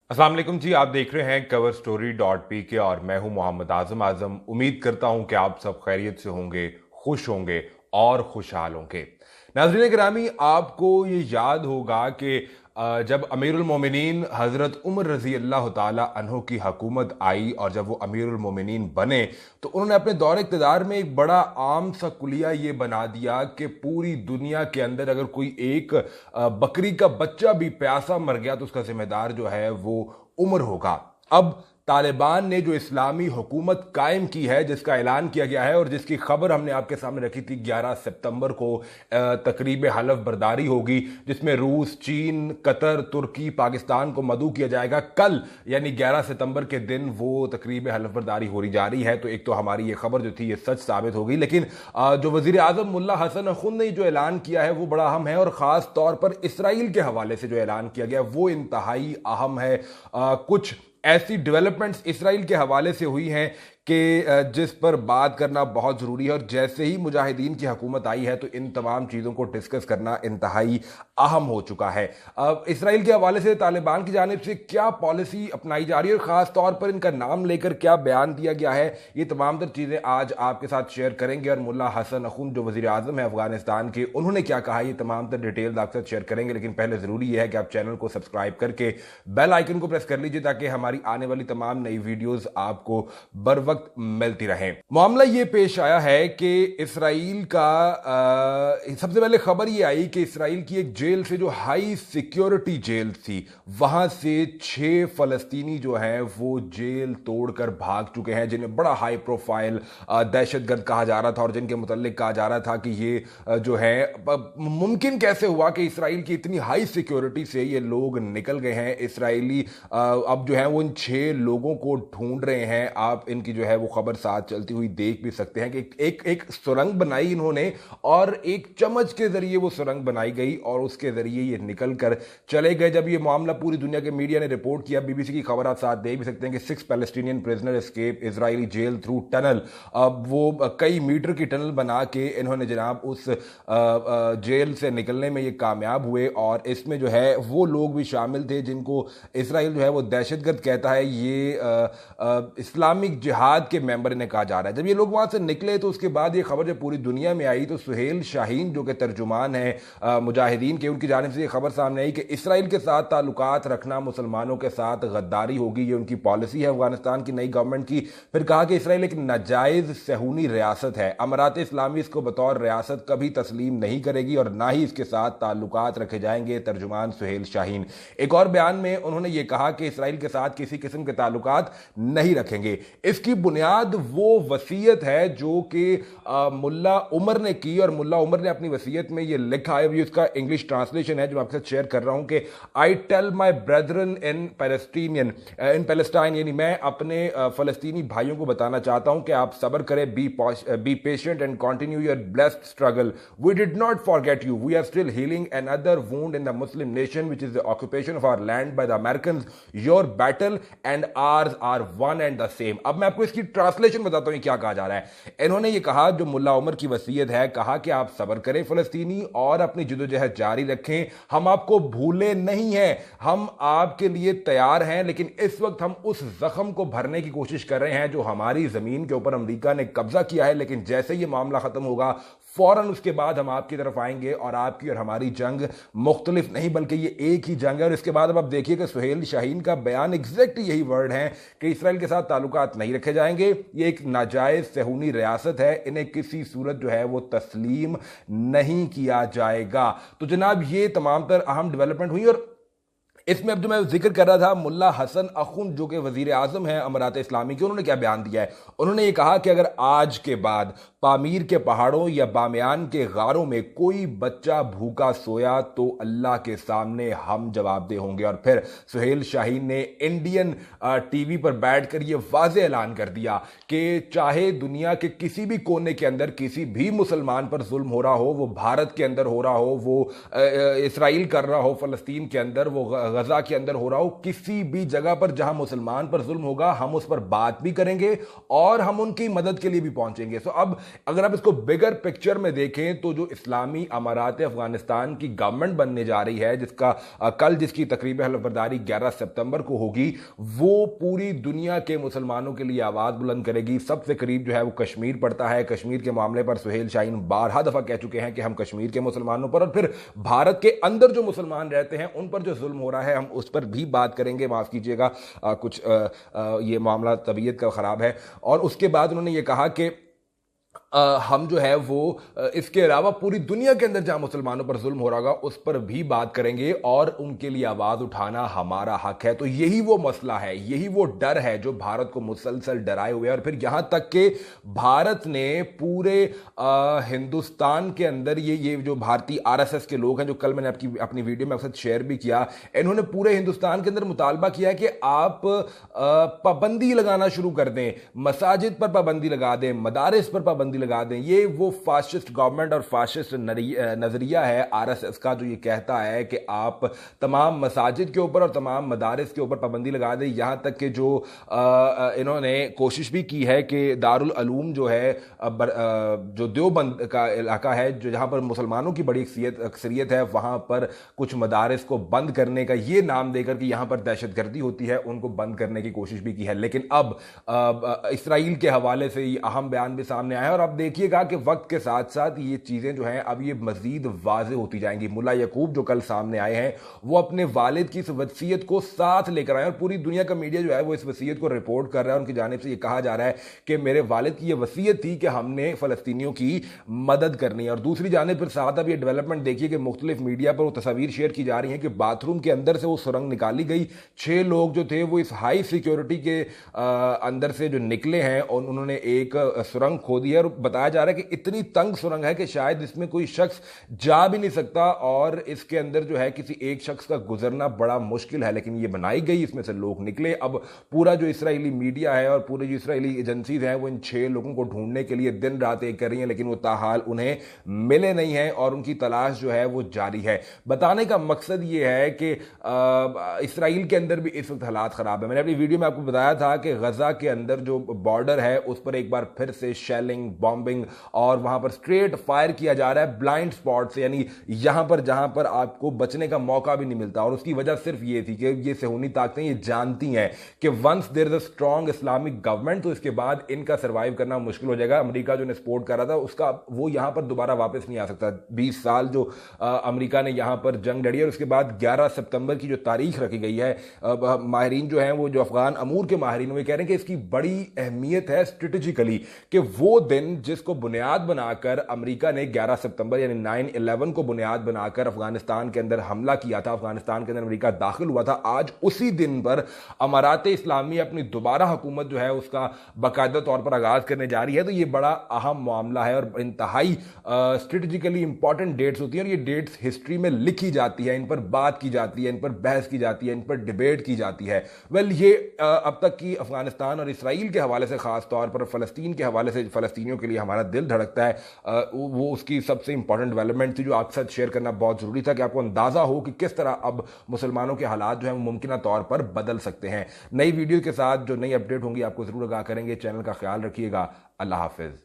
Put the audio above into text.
अस्सलाम वालेकुम जी। आप देख रहे हैं कवर स्टोरी .pk और मैं हूं मोहम्मद आजम आजम। उम्मीद करता हूं कि आप सब खैरियत से होंगे, खुश होंगे और खुशहाल होंगे। नाज़रीन गिरामी, आपको ये याद होगा कि जब अमीरुल मोमिनीन हज़रत उमर रज़ी अल्लाह ताला अन्हो की हुकूमत आई और जब वो अमीरुल मोमिनीन बने तो उन्होंने अपने दौर इक़्तिदार में एक बड़ा आम सा कुलिया ये बना दिया कि पूरी दुनिया के अंदर अगर कोई एक बकरी का बच्चा भी प्यासा मर गया तो उसका जिम्मेदार जो है वो उमर होगा। अब तालिबान ने जो इस्लामी हुकूमत कायम की है, जिसका ऐलान किया गया है और जिसकी खबर हमने आपके सामने रखी थी 11 सितंबर को, तकरीब हलफ बर्दारी होगी जिसमें रूस, चीन, कतर, तुर्की, पाकिस्तान को मदऊ किया जाएगा। कल यानी 11 सितंबर के दिन वो तकरीब हलफ बर्दारी हो रही जा रही है। तो एक तो हमारी ये खबर जो थी ये सच साबित हो गई, लेकिन जो वजीर आजम मुल्ला हसन अखुंद ने जो ऐलान किया है वो बड़ा अहम है और ख़ास तौर पर इसराइल के हवाले से जो ऐलान किया गया वो इंतहाई अहम है। कुछ ऐसी डेवलपमेंट्स इसराइल के हवाले से हुई हैं कि जिस पर बात करना बहुत ज़रूरी है और जैसे ही मुजाहिदीन की हुकूमत आई है तो इन तमाम चीज़ों को डिस्कस करना इंतहाई अहम हो चुका है। अब इसराइल के हवाले से तालिबान की जानिब से क्या पॉलिसी अपनाई जा रही है और ख़ास तौर पर इनका नाम लेकर क्या बयान दिया गया है, ये तमाम तर चीज़ें आज आपके साथ शेयर करेंगे। और मुल्ला हसन अखुंद जो वज़ीर आज़म है अफगानिस्तान के, उन्होंने क्या कहा, ये तमाम तर डिटेल्स आपके साथ शेयर करेंगे। लेकिन पहले ज़रूरी है कि आप चैनल को सब्सक्राइब करके बेल आइकन को प्रेस कर लीजिए ताकि हमारी आने वाली तमाम नई वीडियोज़ आपको बर वक्त मिलती रहे। मामला ये पेश आया है कि इसराइल का सबसे पहले खबर ये आई कि इसराइल की एक जेल से जो हाई सिक्योरिटी जेल थी वहां से 6 फलस्तीनी जो हैं वो जेल तोड़कर भाग चुके हैं, जिन्हें बड़ा हाई प्रोफाइल दहशतगर्द कहा जा रहा था और जिनके मुतल्लिक कहा जा रहा था कि ये जो है मुमकिन कैसे हुआ कि इसराइल की इतनी हाई सिक्योरिटी से ये लोग निकल गए हैं। इसराइली अब जो है वो इन 6 लोगों को ढूंढ रहे हैं। आप इनकी जो है वो खबर साथ चलती हुई देख भी सकते हैं कि एक सुरंग बनाई इन्होंने और एक चम्मच के जरिए वो सुरंग बनाई गई और उसके जरिए ये निकल कर चले गए। जब ये मामला पूरी दुनिया के मीडिया ने रिपोर्ट किया, बीबीसी की खबर आप साथ देख भी सकते हैं कि 6 Palestinian prisoner escape Israeli jail through tunnel. अब वो कई मीटर की टनल बना के इन्होंने जनाब उस जेल से निकलने में ये कामयाब हुए और इसमें जो है वो लोग भी शामिल थे जिनको इसराइल जो है वो दहशतगर्द कहता है। ये इस्लामिक जिहाद के मेंबर ने कहा जा रहा है। जब ये लोग वहां से निकले तो उसके बाद ये खबर जब पूरी दुनिया में आई तो सुहेल शाहीन जो कि तर्जुमान है मुजाहिदीन के, उनकी जानिब से ये खबर सामने आई कि इसराइल के साथ ताल्लुकात रखना मुसलमानों के साथ गद्दारी होगी। ये उनकी पॉलिसी है अफगानिस्तान की नई गवर्नमेंट की। फिर कहा कि इसराइल एक नाजायज सहूनी रियासत है, अमारात इस्लामी इसको बतौर रियासत कभी तस्लीम नहीं करेगी और ना ही इसके साथ ताल्लुकात रखे जाएंगे। तर्जुमान सुहेल शाहीन। एक और बयान में उन्होंने ये कहा कि इसराइल के साथ किसी किस्म के ताल्लुकात नहीं रखेंगे। इसकी बुनियाद वो वसीयत है जो कि मुल्ला उमर ने की और मुल्ला उमर ने अपनी वसीयत में ये लिखा है। ये उसका इंग्लिश ट्रांसलेशन है जो आपके साथ शेयर कर रहा हूं कि I tell my brethren in Palestine, यानी मैं अपने फलस्तीनी भाइयों को बताना चाहता हूं कि आप सब्र करें, be patient and continue your blessed struggle. We did not forget you, we are still healing another wound in the Muslim nation which is the occupation of our land by the Americans. Your battle and ours are one and the same. अब मैं आपको इसकी translation बताता हूं क्या कहा जा रहा है। इन्होंने ये कहा, जो मुल्ला उमर की वसीयत है, कहा कि आप सब्र करें फलस्तीनी और अपनी जदोजहद जारी रखें। हम आपको भूले नहीं हैं, हम आपके लिए तैयार हैं, लेकिन इस वक्त हम उस जख्म को भरने की कोशिश कर रहे हैं जो हमारी जमीन के ऊपर अमेरिका ने कब्जा किया है। लेकिन जैसे ये मामला खत्म होगा फौरन उसके बाद हम आपकी तरफ आएंगे और आपकी और हमारी जंग मुख्तलिफ नहीं बल्कि ये एक ही जंग है। और इसके बाद अब आप देखिए कि सुहेल शाहीन का बयान एग्जैक्ट यही वर्ड है कि इसराइल के साथ ताल्लुकात नहीं रखे जाएंगे, ये एक नाजायज सहूनी रियासत है, इन्हें किसी सूरत जो है वो तस्लीम नहीं किया जाएगा। तो जनाब ये तमाम तर अहम डेवलपमेंट हुई। और इसमें अब जो मैं जिक्र कर रहा था, मुल्ला हसन अखुंद जो कि वजीर आजम है अमारात इस्लामी के, उन्होंने क्या बयान दिया है। उन्होंने ये कहा कि अगर आज के बाद पामीर के पहाड़ों या बामियान के गारों में कोई बच्चा भूखा सोया तो अल्लाह के सामने हम जवाबदेह होंगे। और फिर सुहेल शाहीन ने इंडियन टीवी पर बैठकर यह वाज़ेह ऐलान कर दिया कि चाहे दुनिया के किसी भी कोने के अंदर किसी भी मुसलमान पर जुल्म हो रहा हो, वो भारत के अंदर हो रहा हो, वो इसराइल कर रहा हो फलस्तीन के अंदर, वो गजा के अंदर हो रहा हो, किसी भी जगह पर जहां मुसलमान पर जुल्म होगा हम उस पर बात भी करेंगे और हम उनकी मदद के लिए भी पहुंचेंगे। सो अब अगर आप इसको बिगर पिक्चर में देखें तो जो इस्लामी अमारात अफगानिस्तान की गवर्नमेंट बनने जा रही है, जिसका कल जिसकी तकरीब हलफबरदारी 11 सितंबर को होगी, वो पूरी दुनिया के मुसलमानों के लिए आवाज बुलंद करेगी। सबसे करीब जो है वो कश्मीर पड़ता है। कश्मीर के मामले पर सुहेल शाहीन बारहा दफा कह चुके हैं कि हम कश्मीर के मुसलमानों पर और फिर भारत के अंदर जो मुसलमान रहते हैं उन पर जो जुल्म हो रहा है, हम उस पर भी बात करेंगे। माफ कीजिएगा, कुछ ये मामला तबीयत का खराब है। और उसके बाद उन्होंने ये कहा कि हम जो है वो इसके अलावा पूरी दुनिया के अंदर जहां मुसलमानों पर जुल्म हो रहा होगा उस पर भी बात करेंगे और उनके लिए आवाज उठाना हमारा हक है। तो यही वो मसला है, यही वो डर है जो भारत को मुसलसल डराए हुए है। और फिर यहां तक कि भारत ने पूरे हिंदुस्तान के अंदर ये जो भारतीय आरएसएस के लोग हैं, जो कल मैंने अपनी वीडियो में आपके साथ शेयर भी किया, इन्होंने पूरे हिंदुस्तान के अंदर मुतालबा किया कि आप पाबंदी लगाना शुरू कर दें, मसाजिद पर पाबंदी लगा दें, मदारिस पर पाबंदी लगा दें। ये वो फाशिस्ट गवर्नमेंट और फाशिस्ट नजरिया है आरएसएस का, जो ये कहता है कि आप तमाम मसाजिद के ऊपर और तमाम मदारिस के ऊपर पाबंदी लगा दें। यहां तक कि जो इन्होंने कोशिश भी की है कि दारुल उलूम जो है, जो देवबंद का इलाका है, जो जहां पर मुसलमानों की बड़ी अक्सरियत है, वहां पर कुछ मदारिस को बंद करने का ये नाम देकर कि यहां पर दहशतगर्दी होती है, उनको बंद करने की कोशिश भी की है। लेकिन अब इसराइल के हवाले से ये अहम बयान भी सामने आया है और अब देखिएगा कि वक्त के साथ साथ ये चीजें जो हैं अब ये मजीद वाज़ेह होती जाएंगी। मुल्ला यकूब जो कल सामने आए हैं, वो अपने वालिद की इस वसीयत को साथ लेकर आए और पूरी दुनिया का मीडिया जो है वो इस वसीयत को रिपोर्ट कर रहा है। उनकी जानिब से ये कहा जा रहा है कि मेरे वालिद की ये वसीयत थी कि हमने फलस्तीनियों की मदद करनी है। और दूसरी जानिब फिर साथ अब ये डेवलपमेंट देखिए कि मुख्तलिफ मीडिया पर वो तस्वीर शेयर की जा रही है कि बाथरूम के अंदर से वो सुरंग निकाली गई। 6 लोग जो थे वो इस हाई सिक्योरिटी के अंदर से जो निकले हैं और उन्होंने एक सुरंग खोदी है और बताया जा रहा है कि इतनी तंग सुरंग है कि शायद इसमें कोई शख्स जा भी नहीं सकता और इसके अंदर जो है किसी एक शख्स का गुजरना बड़ा मुश्किल है। लेकिन ये बनाई गई, इसमें से लोग निकले। अब पूरा जो इसराइली मीडिया है और पूरी जो इसराइली एजेंसीज हैं वो इन 6 लोगों को ढूंढने के लिए दिन रात एक कर रही हैं, लेकिन वो ताहाल उन्हें मिले नहीं है और उनकी तलाश जो है वो जारी है। बताने का मकसद ये है कि इसराइल के अंदर भी इस वक्त हालात खराब है। मैंने अपनी वीडियो में आपको बताया था कि गजा के अंदर जो बॉर्डर है उस पर एक बार फिर से शेलिंग, बॉम्बिंग और वहां पर स्ट्रेट फायर किया जा रहा है ब्लाइंड स्पॉट से, यानी यहां पर जहां पर आपको बचने का मौका भी नहीं मिलता। और उसकी वजह सिर्फ ये थी कि ये सेहूनी ताकतें ये जानती हैं कि once there is a strong Islamic government तो इसके बाद इनका सर्वाइव करना मुश्किल हो जाएगा। अमेरिका जो ने सपोर्ट कर रहा था उसका वो यहां पर दोबारा वापस नहीं आ सकता। 20 साल जो अमेरिका ने यहां पर जंग लड़ी और उसके बाद 11 सितंबर की जो तारीख रखी गई है, माहिरीन जो हैं वो जो अफगान अमूर के माहिरीन वो कह रहे हैं कि इसकी बड़ी अहमियत है स्ट्रेटेजिकली कि वो दिन जिसको बुनियाद बनाकर अमेरिका ने 11 सितंबर यानी 9/11 को बुनियाद बनाकर अफगानिस्तान के अंदर हमला किया था, अफगानिस्तान के अंदर अमेरिका दाखिल हुआ था, आज उसी दिन पर अमारात इस्लामी अपनी दोबारा हुकूमत जो है उसका बाकायदा तौर पर आगाज करने जा रही है। तो ये बड़ा अहम मामला है और इंतहाई स्ट्रेटेजिकली इंपॉर्टेंट डेट्स होती हैं और ये डेट्स हिस्ट्री में लिखी जाती है, इन पर बात की जाती है, इन पर बहस की जाती है, इन पर डिबेट की जाती है। वेल ये अब तक की अफगानिस्तान और इसराइल के हवाले से खास तौर पर फलस्तीन के हवाले से फलस्तीनियों के लिए हमारा दिल धड़कता है, वो उसकी सबसे इंपॉर्टेंट डेवलपमेंट थी जो आपके साथ शेयर करना बहुत जरूरी था कि आपको अंदाजा हो कि किस तरह अब मुसलमानों के हालात जो है मुमकिन तौर पर बदल सकते हैं। नई वीडियो के साथ जो नई अपडेट होंगी आपको जरूर आगाह करेंगे। चैनल का ख्याल रखिएगा। अल्लाह हाफिज।